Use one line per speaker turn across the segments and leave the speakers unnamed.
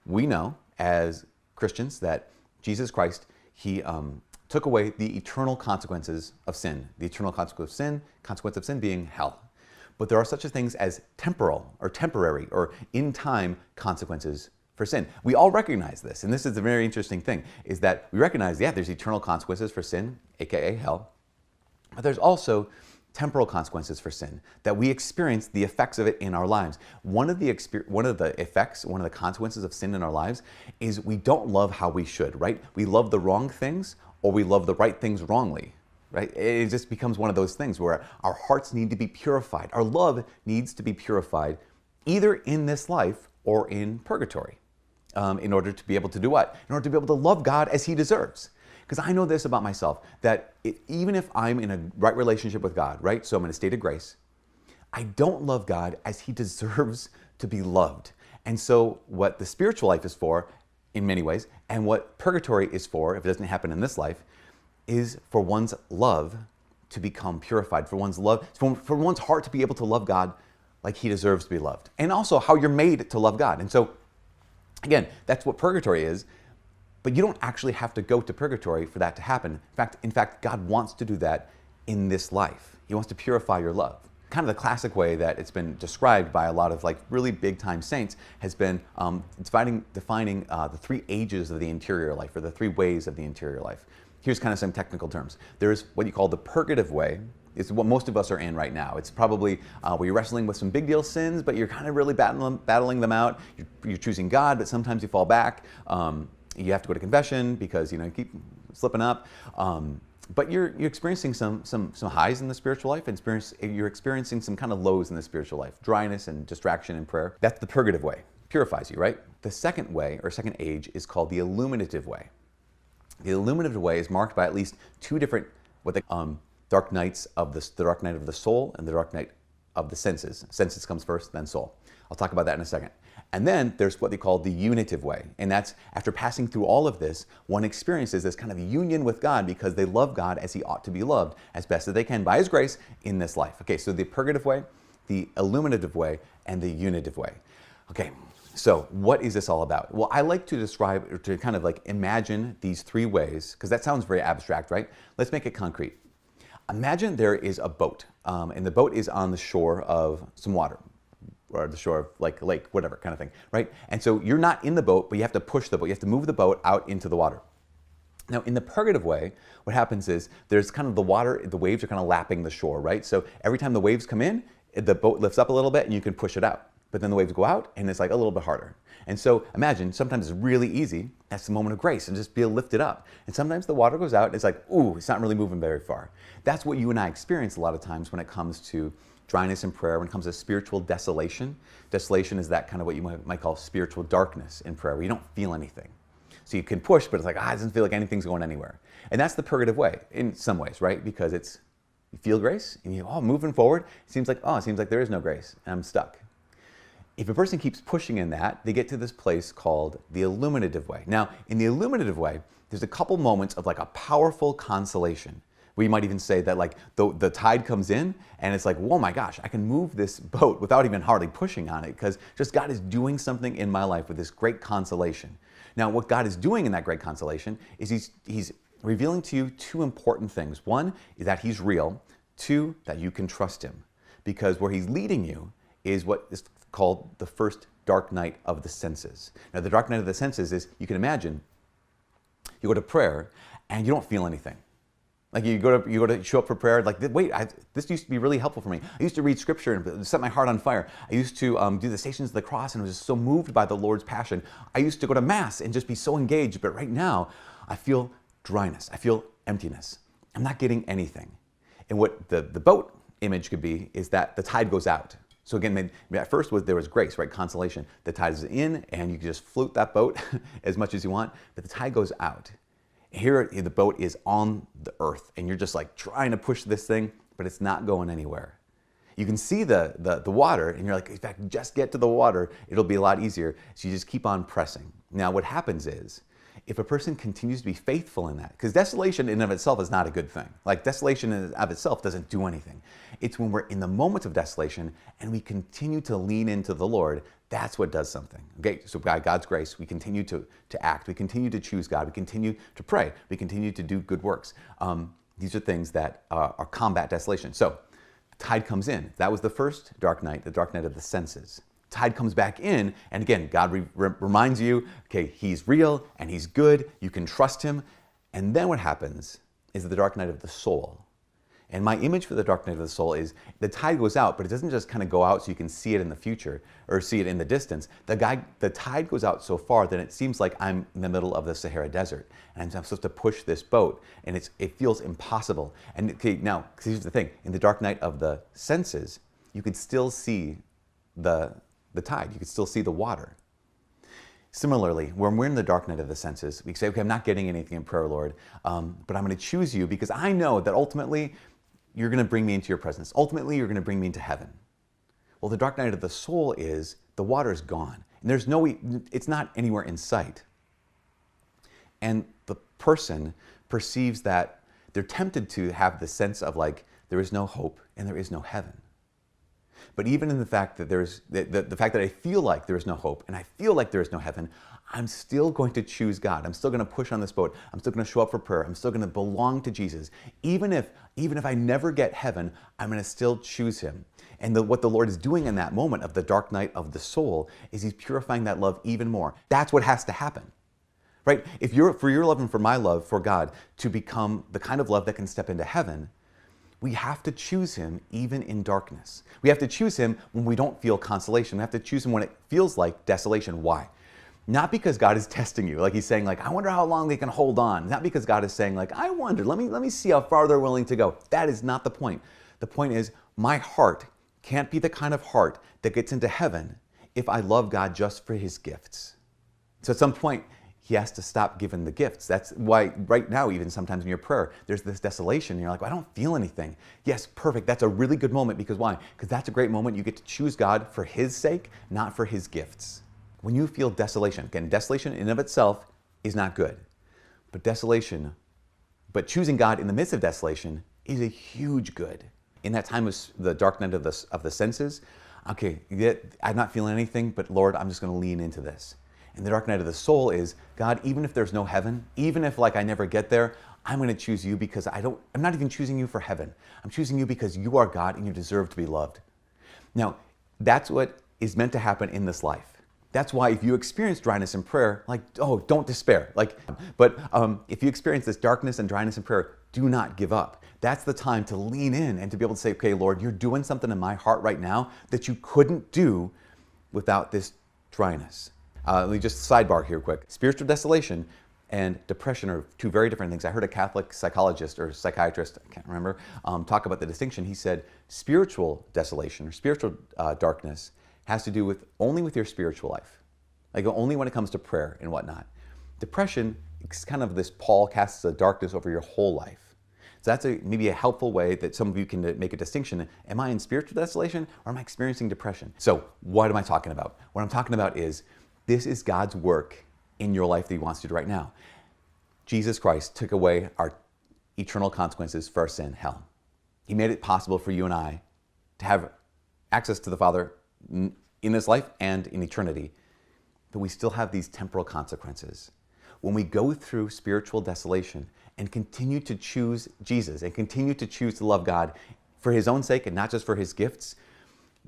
We know as Christians that Jesus Christ, he took away the eternal consequences of sin. The eternal consequence of sin being hell. But there are such things as temporal or temporary or in-time consequences for sin. We all recognize this, and this is a very interesting thing, is that we recognize, yeah, there's eternal consequences for sin, aka hell, but there's also temporal consequences for sin, that we experience the effects of it in our lives. One of the effects, one of the consequences of sin in our lives is we don't love how we should, right? We love the wrong things, or we love the right things wrongly. Right? It just becomes one of those things where our hearts need to be purified. Our love needs to be purified either in this life or in purgatory in order to be able to do what? In order to be able to love God as He deserves. Because I know this about myself, that even if I'm in a right relationship with God, right? So I'm in a state of grace, I don't love God as He deserves to be loved. And so what the spiritual life is for, in many ways, and what purgatory is for, if it doesn't happen in this life, is for one's love to become purified, for one's heart to be able to love God like He deserves to be loved. And also how you're made to love God. And so, again, that's what purgatory is, but you don't actually have to go to purgatory for that to happen. In fact, God wants to do that in this life. He wants to purify your love. Kind of the classic way that it's been described by a lot of really big time saints has been defining the three ages of the interior life, or the three ways of the interior life. Here's kind of some technical terms. There's what you call the purgative way. It's what most of us are in right now. It's probably where you're wrestling with some big deal sins, but you're kind of really battling them out. You're choosing God, but sometimes you fall back. You have to go to confession because you keep slipping up. But you're experiencing some highs in the spiritual life, and you're experiencing some kind of lows in the spiritual life, dryness and distraction in prayer. That's the purgative way. Purifies you, right? The second way, or second age, is called the illuminative way. The illuminative way is marked by at least two different dark nights of the dark night of the soul and the dark night of the senses. Senses comes first, then soul. I'll talk about that in a second. And then there's what they call the unitive way. And that's after passing through all of this, one experiences this kind of union with God because they love God as He ought to be loved as best as they can by His grace in this life. Okay, so the purgative way, the illuminative way, and the unitive way. Okay. So what is this all about? Well, I like to describe, or to kind of imagine these three ways, because that sounds very abstract, right? Let's make it concrete. Imagine there is a boat, and the boat is on the shore of some water, or the shore of a lake, whatever kind of thing, right? And so you're not in the boat, but you have to push the boat. You have to move the boat out into the water. Now, in the purgative way, what happens is there's kind of the waves are kind of lapping the shore, right? So every time the waves come in, the boat lifts up a little bit and you can push it out. But then the waves go out and it's a little bit harder. And so imagine sometimes it's really easy. That's the moment of grace and just be lifted up. And sometimes the water goes out and it's ooh, it's not really moving very far. That's what you and I experience a lot of times when it comes to dryness in prayer, when it comes to spiritual desolation. Desolation is that kind of what you might call spiritual darkness in prayer, where you don't feel anything. So you can push, but it's it doesn't feel like anything's going anywhere. And that's the purgative way in some ways, right? Because you feel grace and moving forward, it seems like there is no grace and I'm stuck. If a person keeps pushing in that, they get to this place called the illuminative way. Now, in the illuminative way, there's a couple moments of a powerful consolation. We might even say that the tide comes in and it's oh my gosh, I can move this boat without even hardly pushing on it because just God is doing something in my life with this great consolation. Now, what God is doing in that great consolation is He's revealing to you two important things. One is that He's real. Two, that you can trust Him. Because where He's leading you is what is called the first dark night of the senses. Now, the dark night of the senses is, you can imagine, you go to prayer and you don't feel anything. You go to show up for prayer, wait, this used to be really helpful for me. I used to read scripture and set my heart on fire. I used to do the Stations of the Cross and was just so moved by the Lord's passion. I used to go to Mass and just be so engaged, but right now I feel dryness. I feel emptiness. I'm not getting anything. And what the boat image could be is that the tide goes out. So again, at first there was grace, right? Consolation. The tide is in and you can just float that boat as much as you want, but the tide goes out. Here, the boat is on the earth and you're just trying to push this thing, but it's not going anywhere. You can see the water and you're in fact, just get to the water, it'll be a lot easier. So you just keep on pressing. Now what happens is, if a person continues to be faithful in that, because desolation in and of itself is not a good thing. Desolation in and of itself doesn't do anything. It's when we're in the moments of desolation and we continue to lean into the Lord, That's what does something. Okay, so by God's grace, we continue to act. We continue to choose God. We continue to pray. We continue to do good works. These are things that are combat desolation. So tide comes in. That was the first dark night, the dark night of the senses. Tide comes back in, and again, God reminds you, okay, he's real and he's good. You can trust him. And then what happens is the dark night of the soul. And my image for the dark night of the soul is the tide goes out, but it doesn't just kind of go out so you can see it in the future or see it in the distance. The tide goes out so far that it seems like I'm in the middle of the Sahara Desert and I'm supposed to push this boat, and it feels impossible. And okay, now, here's the thing. In the dark night of the senses, you could still see the tide. You could still see the water. Similarly, when we're in the dark night of the senses, we say, okay, I'm not getting anything in prayer, Lord, but I'm going to choose you because I know that ultimately you're going to bring me into your presence. Ultimately, you're going to bring me into heaven. Well, the dark night of the soul is the water is gone. And it's not anywhere in sight. And the person perceives that they're tempted to have the sense of like, there is no hope and there is no heaven. But even in the fact that the fact that I feel like there is no hope and I feel like there is no heaven, I'm still going to choose God. I'm still going to push on this boat. I'm still going to show up for prayer. I'm still going to belong to Jesus. Even if I never get heaven, I'm going to still choose him. And what the Lord is doing in that moment of the dark night of the soul is he's purifying that love even more. That's what has to happen. Right? For your love and for my love for God to become the kind of love that can step into heaven, we have to choose him even in darkness. We have to choose him when we don't feel consolation. We have to choose him when it feels like desolation. Why? Not because God is testing you, like he's saying, like, I wonder how long they can hold on. Not because God is saying, like, I wonder, let me see how far they're willing to go. That is not the point. The point is, my heart can't be the kind of heart that gets into heaven if I love God just for his gifts. So at some point, he has to stop giving the gifts. That's why right now, even sometimes in your prayer, there's this desolation. And you're like, well, I don't feel anything. Yes, perfect. That's a really good moment. Because why? Because that's a great moment. You get to choose God for his sake, not for his gifts. When you feel desolation, again, desolation in and of itself is not good. But choosing God in the midst of desolation is a huge good. In that time of the dark night of the senses, okay, I'm not feeling anything, but Lord, I'm just going to lean into this. And the dark night of the soul is, God, even if there's no heaven, even if like I never get there, I'm going to choose you because I'm not even choosing you for heaven. I'm choosing you because you are God and you deserve to be loved. Now, that's what is meant to happen in this life. That's why if you experience dryness in prayer, like, oh, don't despair. But if you experience this darkness and dryness in prayer, do not give up. That's the time to lean in and to be able to say, okay, Lord, you're doing something in my heart right now that you couldn't do without this dryness. Let me just sidebar here quick. Spiritual desolation and depression are two very different things. I heard a Catholic psychologist or psychiatrist, I can't remember, talk about the distinction. He said spiritual desolation or spiritual darkness has to do only with your spiritual life, like only when it comes to prayer and whatnot. Depression is kind of this pall casts a darkness over your whole life. So that's maybe a helpful way that some of you can make a distinction. Am I in spiritual desolation or am I experiencing depression? So what am I talking about? What I'm talking about is this is God's work in your life that he wants to do right now. Jesus Christ took away our eternal consequences for our sin, hell. He made it possible for you and I to have access to the Father in this life and in eternity, but we still have these temporal consequences. When we go through spiritual desolation and continue to choose Jesus and continue to choose to love God for his own sake and not just for his gifts,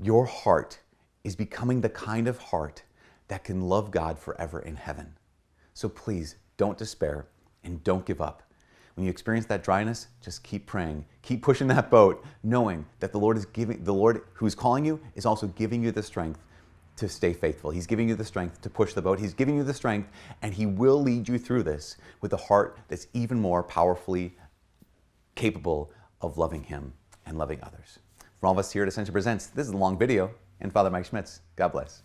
your heart is becoming the kind of heart that can love God forever in heaven. So please don't despair and don't give up. When you experience that dryness, just keep praying, keep pushing that boat, knowing that the Lord who's calling you is also giving you the strength to stay faithful. He's giving you the strength to push the boat. He's giving you the strength, and he will lead you through this with a heart that's even more powerfully capable of loving him and loving others. From all of us here at Ascension Presents, this is a long video, and Father Mike Schmitz. God bless.